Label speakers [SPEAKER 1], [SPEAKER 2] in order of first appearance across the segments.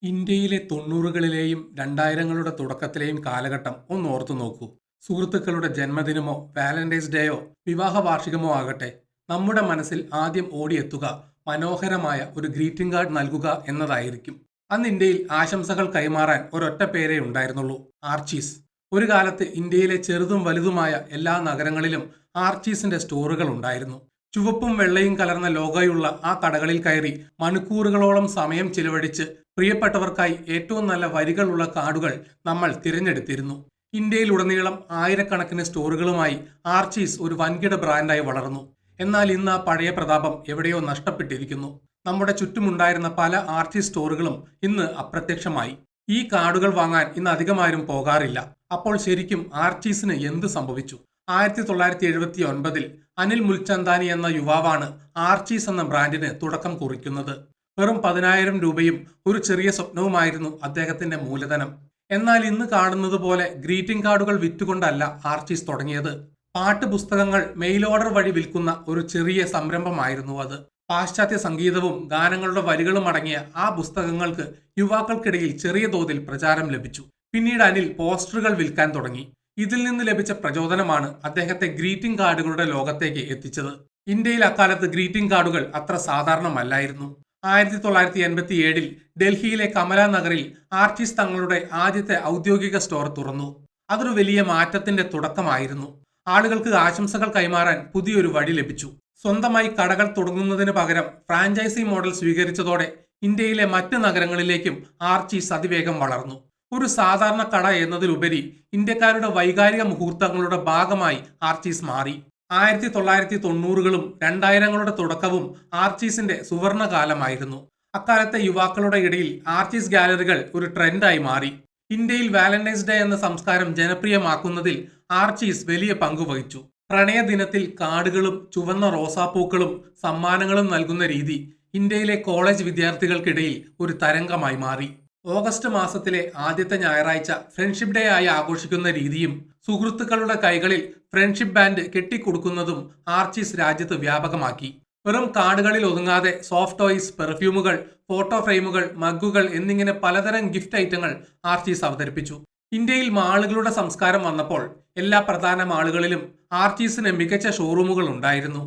[SPEAKER 1] ഇന്ത്യയിലെ 90കളിലെയും 2000ങ്ങളുടെ തുടക്കത്തിലെയും കാലഘട്ടം ഒന്ന് ഓർത്തു നോക്കൂ. സുഹൃത്തുക്കളുടെ ജന്മദിനമോ വാലന്റൈൻസ് ഡേയോ വിവാഹ വാർഷികമോ ആകട്ടെ, നമ്മുടെ മനസ്സിൽ ആദ്യം ഓടിയെത്തുക മനോഹരമായ ഒരു ഗ്രീറ്റിംഗ് കാർഡ് നൽകുക എന്നതായിരിക്കും. അന്ന് ഇന്ത്യയിൽ ആശംസകൾ കൈമാറാൻ ഒരൊറ്റ പേരേ ഉണ്ടായിരുന്നുള്ളൂ: ആർച്ചീസ്. ഒരു കാലത്ത് ഇന്ത്യയിലെ ചെറുതും വലുതുമായ എല്ലാ നഗരങ്ങളിലും ആർച്ചീസിന്റെ സ്റ്റോറുകൾ ഉണ്ടായിരുന്നു. ചുവപ്പും വെള്ളയും കലർന്ന ലോഗോയുള്ള ആ കടകളിൽ കയറി മണിക്കൂറുകളോളം സമയം ചിലവഴിച്ച് പ്രിയപ്പെട്ടവർക്കായി ഏറ്റവും നല്ല വരികളുള്ള കാർഡുകൾ നമ്മൾ തിരഞ്ഞെടുത്തിരുന്നു. ഇന്ത്യയിലുടനീളം ആയിരക്കണക്കിന് സ്റ്റോറുകളുമായി ആർച്ചീസ് ഒരു വൻകിട ബ്രാൻഡായി വളർന്നു. എന്നാൽ ഇന്ന് ആ പഴയ പ്രതാപം എവിടെയോ നഷ്ടപ്പെട്ടിരിക്കുന്നു. നമ്മുടെ ചുറ്റുമുണ്ടായിരുന്ന പല ആർച്ചീസ് സ്റ്റോറുകളും ഇന്ന് അപ്രത്യക്ഷമായി. ഈ കാർഡുകൾ വാങ്ങാൻ ഇന്ന് അധികമാരും പോകാറില്ല. അപ്പോൾ ശരിക്കും ആർച്ചീസിന് എന്ത് സംഭവിച്ചു? 1979 അനിൽ മുൽചന്ദാനി എന്ന യുവാവാണ് ആർച്ചീസ് എന്ന ബ്രാൻഡിന് തുടക്കം കുറിക്കുന്നത്. വെറും 10,000 രൂപയും ഒരു ചെറിയ സ്വപ്നവുമായിരുന്നു അദ്ദേഹത്തിന്റെ മൂലധനം. എന്നാൽ ഇന്ന് കാണുന്നത് പോലെ ഗ്രീറ്റിംഗ് കാർഡുകൾ വിറ്റുകൊണ്ടല്ല ആർച്ചീസ് തുടങ്ങിയത്. പാട്ടുപുസ്തകങ്ങൾ മെയിൽ ഓർഡർ വഴി വിൽക്കുന്ന ഒരു ചെറിയ സംരംഭമായിരുന്നു അത്. പാശ്ചാത്യ സംഗീതവും ഗാനങ്ങളുടെ വരികളും അടങ്ങിയ ആ പുസ്തകങ്ങൾക്ക് യുവാക്കൾക്കിടയിൽ ചെറിയ തോതിൽ പ്രചാരം ലഭിച്ചു. പിന്നീട് അനിൽ പോസ്റ്ററുകൾ വിൽക്കാൻ തുടങ്ങി. ഇതിൽ നിന്ന് ലഭിച്ച പ്രചോദനമാണ് അദ്ദേഹത്തെ ഗ്രീറ്റിംഗ് കാർഡുകളുടെ ലോകത്തേക്ക് എത്തിച്ചത്. ഇന്ത്യയിൽ അക്കാലത്ത് ഗ്രീറ്റിംഗ് കാർഡുകൾ അത്ര സാധാരണമല്ലായിരുന്നു. 1987 ഡൽഹിയിലെ കമല നഗറിൽ ആർച്ചീസ് തങ്ങളുടെ ആദ്യത്തെ ഔദ്യോഗിക സ്റ്റോർ തുറന്നു. അതൊരു വലിയ മാറ്റത്തിന്റെ തുടക്കമായിരുന്നു. ആളുകൾക്ക് ആശംസകൾ കൈമാറാൻ പുതിയൊരു വഴി ലഭിച്ചു. സ്വന്തമായി കടകൾ തുടങ്ങുന്നതിന് പകരം ഫ്രാഞ്ചൈസി മോഡൽ സ്വീകരിച്ചതോടെ ഇന്ത്യയിലെ മറ്റ് നഗരങ്ങളിലേക്കും ആർച്ചീസ് അതിവേഗം വളർന്നു. ഒരു സാധാരണ കട എന്നതിലുപരി ഇന്ത്യക്കാരുടെ വൈകാരിക മുഹൂർത്തങ്ങളുടെ ഭാഗമായി ആർച്ചീസ് മാറി. 1990കളും 2000ങ്ങളുടെ തുടക്കവും ആർച്ചീസിന്റെ സുവർണ കാലമായിരുന്നു. അക്കാലത്തെ യുവാക്കളുടെ ഇടയിൽ ആർച്ചീസ് ഗാലറികൾ ഒരു ട്രെൻഡായി മാറി. ഇന്ത്യയിൽ വാലന്റൈൻസ് ഡേ എന്ന സംസ്കാരം ജനപ്രിയമാക്കുന്നതിൽ ആർച്ചീസ് വലിയ പങ്ക് വഹിച്ചു. പ്രണയദിനത്തിൽ കാർഡുകളും ചുവന്ന റോസാപ്പൂക്കളും സമ്മാനങ്ങളും നൽകുന്ന രീതി ഇന്ത്യയിലെ കോളേജ് വിദ്യാർത്ഥികൾക്കിടയിൽ ഒരു തരംഗമായി മാറി. ഓഗസ്റ്റ് മാസത്തിലെ ആദ്യത്തെ ഞായറാഴ്ച ഫ്രണ്ട്ഷിപ്പ് ഡേ ആയി ആഘോഷിക്കുന്ന രീതിയും സുഹൃത്തുക്കളുടെ കൈകളിൽ ഫ്രണ്ട്ഷിപ്പ് ബാൻഡ് കെട്ടിക്കൊടുക്കുന്നതും ആർച്ചീസ് രാജ്യത്ത് വ്യാപകമാക്കി. വെറും കാർഡുകളിൽ ഒതുങ്ങാതെ സോഫ്റ്റ് ടോയ്സ്, പെർഫ്യൂമുകൾ, ഫോട്ടോ ഫ്രെയിമുകൾ, മഗ്ഗുകൾ എന്നിങ്ങനെ പലതരം ഗിഫ്റ്റ് ഐറ്റങ്ങൾ ആർച്ചീസ് അവതരിപ്പിച്ചു. ഇന്ത്യയിൽ മാളുകളുടെ സംസ്കാരം വന്നപ്പോൾ എല്ലാ പ്രധാന മാളുകളിലും ആർച്ചീസിന് മികച്ച ഷോറൂമുകൾ ഉണ്ടായിരുന്നു.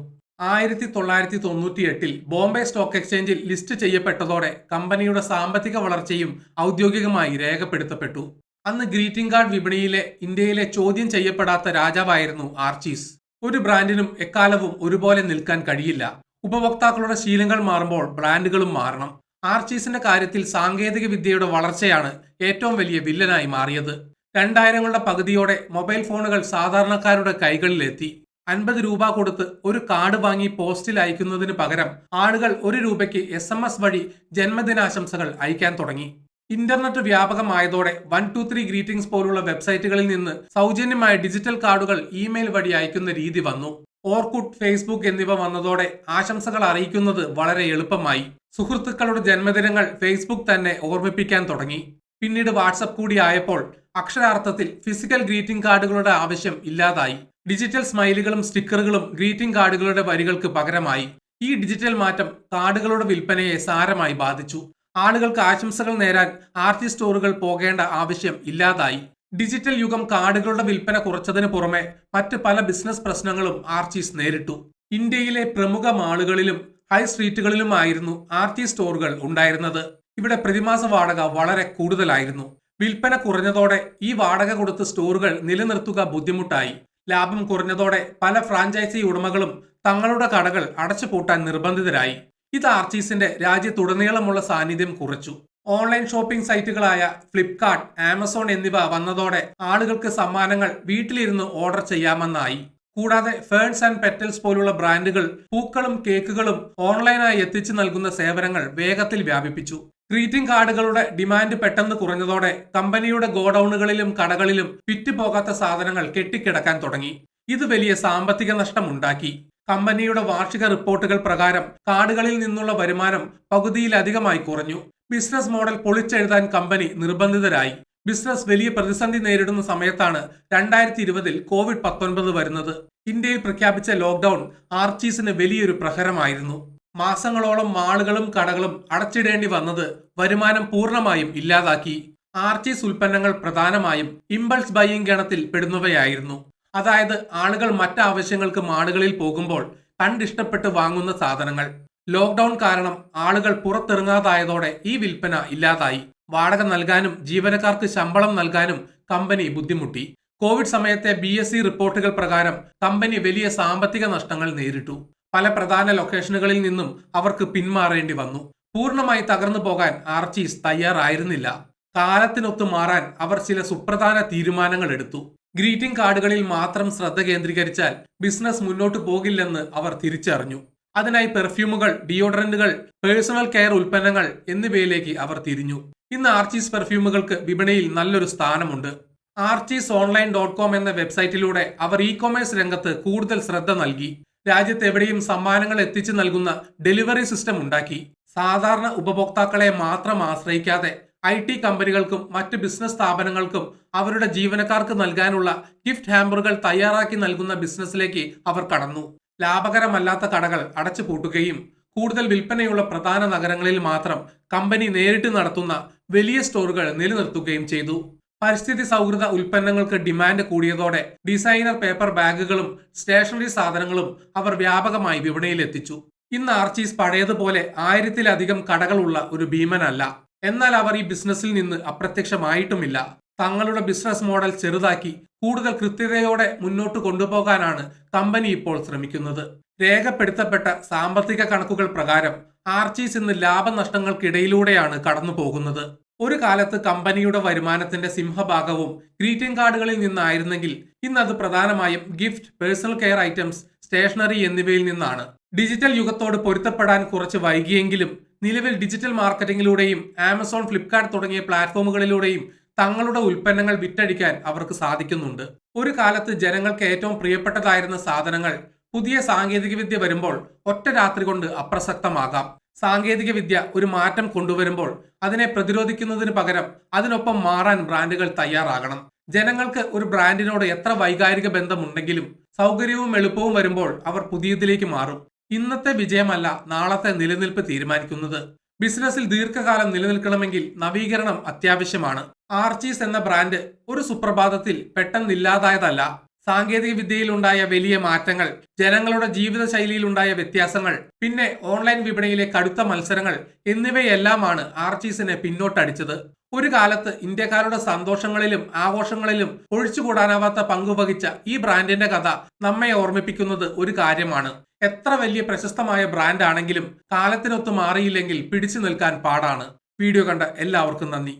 [SPEAKER 1] 1998 ബോംബെ സ്റ്റോക്ക് എക്സ്ചേഞ്ചിൽ ലിസ്റ്റ് ചെയ്യപ്പെട്ടതോടെ കമ്പനിയുടെ സാമ്പത്തിക വളർച്ചയും ഔദ്യോഗികമായി രേഖപ്പെടുത്തപ്പെട്ടു. അന്ന് ഗ്രീറ്റിംഗ് കാർഡ് വിപണിയിലെ ഇന്ത്യയിലെ ചോദ്യം ചെയ്യപ്പെടാത്ത രാജാവായിരുന്നു ആർച്ചീസ്. ഒരു ബ്രാൻഡിനും എക്കാലവും ഒരുപോലെ നിൽക്കാൻ കഴിയില്ല. ഉപഭോക്താക്കളുടെ ശീലങ്ങൾ മാറുമ്പോൾ ബ്രാൻഡുകളും മാറണം. ആർച്ചീസിന്റെ കാര്യത്തിൽ സാങ്കേതിക വിദ്യയുടെ വളർച്ചയാണ് ഏറ്റവും വലിയ വില്ലനായി മാറിയത്. 2000ങ്ങളുടെ പകുതിയോടെ മൊബൈൽ ഫോണുകൾ സാധാരണക്കാരുടെ കൈകളിലെത്തി. 50 രൂപ കൊടുത്ത് ഒരു കാർഡ് വാങ്ങി പോസ്റ്റിൽ അയക്കുന്നതിന് പകരം ആളുകൾ 1 രൂപയ്ക്ക് SMS വഴി ജന്മദിനാശംസകൾ അയക്കാൻ തുടങ്ങി. ഇന്റർനെറ്റ് വ്യാപകമായതോടെ 123 ഗ്രീറ്റിംഗ്സ് പോലുള്ള വെബ്സൈറ്റുകളിൽ നിന്ന് സൗജന്യമായ ഡിജിറ്റൽ കാർഡുകൾ ഇമെയിൽ വഴി അയക്കുന്ന രീതി വന്നു. ഓർക്കുട്ട്, ഫേസ്ബുക്ക് എന്നിവ വന്നതോടെ ആശംസകൾ അറിയിക്കുന്നത് വളരെ എളുപ്പമായി. സുഹൃത്തുക്കളുടെ ജന്മദിനങ്ങൾ ഫേസ്ബുക്ക് തന്നെ ഓർമ്മിപ്പിക്കാൻ തുടങ്ങി. പിന്നീട് വാട്സപ്പ് കൂടി ആയപ്പോൾ അക്ഷരാർത്ഥത്തിൽ ഫിസിക്കൽ ഗ്രീറ്റിംഗ് കാർഡുകളുടെ ആവശ്യം ഇല്ലാതായി. ഡിജിറ്റൽ സ്മൈലുകളും സ്റ്റിക്കറുകളും ഗ്രീറ്റിംഗ് കാർഡുകളുടെ വരികൾക്ക് പകരമായി. ഈ ഡിജിറ്റൽ മാറ്റം കാർഡുകളുടെ വിൽപ്പനയെ സാരമായി ബാധിച്ചു. ആളുകൾക്ക് ആശംസകൾ നേരാൻ ആർച്ചീസ് സ്റ്റോറുകൾ പോകേണ്ട ആവശ്യം ഇല്ലാതായി. ഡിജിറ്റൽ യുഗം കാർഡുകളുടെ വിൽപ്പന കുറച്ചതിന് പുറമെ മറ്റ് പല ബിസിനസ് പ്രശ്നങ്ങളും ആർച്ചീസ് നേരിട്ടു. ഇന്ത്യയിലെ പ്രമുഖ മാളുകളിലും ഹൈ സ്ട്രീറ്റുകളിലുമായിരുന്നു ആർച്ചീസ് സ്റ്റോറുകൾ ഉണ്ടായിരുന്നത്. ഇവിടെ പ്രതിമാസ വാടക വളരെ കൂടുതലായിരുന്നു. വിൽപ്പന കുറഞ്ഞതോടെ ഈ വാടക കൊടുത്ത് സ്റ്റോറുകൾ നിലനിർത്തുക ബുദ്ധിമുട്ടായി. ലാഭം കുറഞ്ഞതോടെ പല ഫ്രാഞ്ചൈസി ഉടമകളും തങ്ങളുടെ കടകൾ അടച്ചുപൂട്ടാൻ നിർബന്ധിതരായി. ഇത് ആർച്ചീസിന്റെ രാജ്യത്തുടനീളമുള്ള സാന്നിധ്യം കുറച്ചു. ഓൺലൈൻ ഷോപ്പിംഗ് സൈറ്റുകളായ ഫ്ലിപ്കാർട്ട്, ആമസോൺ എന്നിവ വന്നതോടെ ആളുകൾക്ക് സമ്മാനങ്ങൾ വീട്ടിലിരുന്ന് ഓർഡർ ചെയ്യാമെന്നായി. കൂടാതെ ഫേൺസ് ആൻഡ് പെറ്റൽസ് പോലുള്ള ബ്രാൻഡുകൾ പൂക്കളും കേക്കുകളും ഓൺലൈനായി എത്തിച്ചു നൽകുന്ന സേവനങ്ങൾ വേഗത്തിൽ വ്യാപിപ്പിച്ചു. ഗ്രീറ്റിംഗ് കാർഡുകളുടെ ഡിമാൻഡ് പെട്ടെന്ന് കുറഞ്ഞതോടെ കമ്പനിയുടെ ഗോഡൌണുകളിലും കടകളിലും വിറ്റുപോകാത്ത സാധനങ്ങൾ കെട്ടിക്കിടക്കാൻ തുടങ്ങി. ഇത് വലിയ സാമ്പത്തിക നഷ്ടം ഉണ്ടാക്കി. കമ്പനിയുടെ വാർഷിക റിപ്പോർട്ടുകൾ പ്രകാരം കാർഡുകളിൽ നിന്നുള്ള വരുമാനം പകുതിയിലധികമായി കുറഞ്ഞു. ബിസിനസ് മോഡൽ പൊളിച്ചെഴുതാൻ കമ്പനി നിർബന്ധിതരായി. ബിസിനസ് വലിയ പ്രതിസന്ധി നേരിടുന്ന സമയത്താണ് 2020 COVID-19 വരുന്നത്. ഇന്ത്യയിൽ പ്രഖ്യാപിച്ച ലോക്ക്ഡൌൺ ആർച്ചീസിന് വലിയൊരു പ്രഹരമായിരുന്നു. മാസങ്ങളോളം മാളുകളും കടകളും അടച്ചിടേണ്ടി വന്നത് വരുമാനം പൂർണ്ണമായും ഇല്ലാതാക്കി. ആർച്ചീസ് ഉൽപ്പന്നങ്ങൾ പ്രധാനമായും ഇമ്പൾസ് ബൈയിങ് ഗണത്തിൽ പെടുന്നവയായിരുന്നു. അതായത് ആളുകൾ മറ്റാവശ്യങ്ങൾക്ക് മാളുകളിൽ പോകുമ്പോൾ കണ്ടിഷ്ടപ്പെട്ട് വാങ്ങുന്ന സാധനങ്ങൾ. ലോക്ക്ഡൌൺ കാരണം ആളുകൾ പുറത്തിറങ്ങാതായതോടെ ഈ വിൽപ്പന ഇല്ലാതായി. വാടക നൽകാനും ജീവനക്കാർക്ക് ശമ്പളം നൽകാനും കമ്പനി ബുദ്ധിമുട്ടി. കോവിഡ് സമയത്തെ BSE റിപ്പോർട്ടുകൾ പ്രകാരം കമ്പനി വലിയ സാമ്പത്തിക നഷ്ടങ്ങൾ നേരിട്ടു. പല പ്രധാന ലൊക്കേഷനുകളിൽ നിന്നും അവർക്ക് പിന്മാറേണ്ടി വന്നു. പൂർണ്ണമായി തകർന്നു പോകാൻ ആർച്ചീസ് തയ്യാറായിരുന്നില്ല. കാലത്തിനൊത്തു മാറാൻ അവർ ചില സുപ്രധാന തീരുമാനങ്ങൾ എടുത്തു. ഗ്രീറ്റിംഗ് കാർഡുകളിൽ മാത്രം ശ്രദ്ധ കേന്ദ്രീകരിച്ചാൽ ബിസിനസ് മുന്നോട്ടു പോകില്ലെന്ന് അവർ തിരിച്ചറിഞ്ഞു. അതിനായി പെർഫ്യൂമുകൾ, ഡിയോഡറന്റുകൾ, പേഴ്സണൽ കെയർ ഉൽപ്പന്നങ്ങൾ എന്നിവയിലേക്ക് അവർ തിരിഞ്ഞു. ഇന്ന് ആർച്ചീസ് പെർഫ്യൂമുകൾക്ക് വിപണിയിൽ നല്ലൊരു സ്ഥാനമുണ്ട്. archiesonline.com എന്ന വെബ്സൈറ്റിലൂടെ അവർ ഇ-കൊമേഴ്സ് രംഗത്ത് കൂടുതൽ ശ്രദ്ധ നൽകി. രാജ്യത്ത് എവിടെയും സമ്മാനങ്ങൾ എത്തിച്ചു നൽകുന്ന ഡെലിവറി സിസ്റ്റം ഉണ്ടാക്കി. സാധാരണ ഉപഭോക്താക്കളെ മാത്രം ആശ്രയിക്കാതെ IT കമ്പനികൾക്കും മറ്റ് ബിസിനസ് സ്ഥാപനങ്ങൾക്കും അവരുടെ ജീവനക്കാർക്ക് നൽകാനുള്ള ഗിഫ്റ്റ് ഹാമ്പറുകൾ തയ്യാറാക്കി നൽകുന്ന ബിസിനസ്സിലേക്ക് അവർ കടന്നു. ലാഭകരമല്ലാത്ത കടകൾ അടച്ചുപൂട്ടുകയും കൂടുതൽ വിൽപ്പനയുള്ള പ്രധാന നഗരങ്ങളിൽ മാത്രം കമ്പനി നേരിട്ട് നടത്തുന്ന വലിയ സ്റ്റോറുകൾ നിലനിർത്തുകയും ചെയ്തു. പരിസ്ഥിതി സൗഹൃദ ഉൽപ്പന്നങ്ങൾക്ക് ഡിമാൻഡ് കൂടിയതോടെ ഡിസൈനർ പേപ്പർ ബാഗുകളും സ്റ്റേഷനറി സാധനങ്ങളും അവർ വ്യാപകമായി വിപണിയിൽ എത്തിച്ചു. ഇന്ന് ആർച്ചീസ് പഴയതുപോലെ 1000-ലധികം കടകളുള്ള ഒരു ഭീമനല്ല. എന്നാൽ അവർ ഈ ബിസിനസ്സിൽ നിന്ന് അപ്രത്യക്ഷമായിട്ടുമില്ല. തങ്ങളുടെ ബിസിനസ് മോഡൽ ചെറുതാക്കി കൂടുതൽ കൃത്യതയോടെ മുന്നോട്ട് കൊണ്ടുപോകാനാണ് കമ്പനി ഇപ്പോൾ ശ്രമിക്കുന്നത്. രേഖപ്പെടുത്തപ്പെട്ട സാമ്പത്തിക കണക്കുകൾ പ്രകാരം ആർച്ചീസ് ഇന്ന് ലാഭനഷ്ടങ്ങൾക്കിടയിലൂടെയാണ് കടന്നു പോകുന്നത്. ഒരു കാലത്ത് കമ്പനിയുടെ വരുമാനത്തിന്റെ സിംഹഭാഗവും ഗ്രീറ്റിംഗ് കാർഡുകളിൽ നിന്നായിരുന്നെങ്കിൽ ഇന്നത് പ്രധാനമായും gift, personal care items, stationery എന്നിവയിൽ നിന്നാണ്. ഡിജിറ്റൽ യുഗത്തോട് പൊരുത്തപ്പെടാൻ കുറച്ച് വൈകിയെങ്കിലും നിലവിൽ ഡിജിറ്റൽ മാർക്കറ്റിംഗിലൂടെയും ആമസോൺ, ഫ്ലിപ്കാർട്ട് തുടങ്ങിയ പ്ലാറ്റ്ഫോമുകളിലൂടെയും തങ്ങളുടെ ഉൽപ്പന്നങ്ങൾ വിറ്റഴിക്കാൻ അവർക്ക് സാധിക്കുന്നുണ്ട്. ഒരു കാലത്ത് ജനങ്ങൾക്ക് ഏറ്റവും പ്രിയപ്പെട്ടതായിരുന്ന സാധനങ്ങൾ പുതിയ സാങ്കേതികവിദ്യ വരുമ്പോൾ ഒറ്റ രാത്രി കൊണ്ട് അപ്രസക്തമാകാം. സാങ്കേതികവിദ്യ ഒരു മാറ്റം കൊണ്ടുവരുമ്പോൾ അതിനെ പ്രതിരോധിക്കുന്നതിന് പകരം അതിനൊപ്പം മാറാൻ ബ്രാൻഡുകൾ തയ്യാറാകണം. ജനങ്ങൾക്ക് ഒരു ബ്രാൻഡിനോട് എത്ര വൈകാരിക ബന്ധമുണ്ടെങ്കിലും സൗകര്യവും എളുപ്പവും വരുമ്പോൾ അവർ പുതിയതിലേക്ക് മാറും. ഇന്നത്തെ വിജയമല്ല നാളത്തെ നിലനിൽപ്പ് തീരുമാനിക്കുന്നത്. ബിസിനസ്സിൽ ദീർഘകാലം നിലനിൽക്കണമെങ്കിൽ നവീകരണം അത്യാവശ്യമാണ്. ആർച്ചീസ് എന്ന ബ്രാൻഡ് ഒരു സുപ്രഭാതത്തിൽ പെട്ടെന്നില്ലാതായതല്ല. സാങ്കേതിക വിദ്യയിലുണ്ടായ വലിയ മാറ്റങ്ങൾ, ജനങ്ങളുടെ ജീവിതശൈലിയിലുണ്ടായ വ്യത്യാസങ്ങൾ, പിന്നെ ഓൺലൈൻ വിപണിയിലെ കടുത്ത മത്സരങ്ങൾ എന്നിവയെല്ലാമാണ് ആർച്ചീസിനെ പിന്നോട്ടടിച്ചത്. ഒരു കാലത്ത് ഇന്ത്യക്കാരുടെ സന്തോഷങ്ങളിലും ആഘോഷങ്ങളിലും ഒഴിച്ചുകൂടാനാവാത്ത പങ്കുവഹിച്ച ഈ ബ്രാൻഡിന്റെ കഥ നമ്മെ ഓർമ്മിപ്പിക്കുന്നത് ഒരു കാര്യമാണ്. എത്ര വലിയ പ്രശസ്തമായ ബ്രാൻഡ് ആണെങ്കിലും കാലത്തിനൊത്ത് മാറിയില്ലെങ്കിൽ പിടിച്ചു നിൽക്കാൻ പാടാണ്. വീഡിയോ കണ്ട എല്ലാവർക്കും നന്ദി.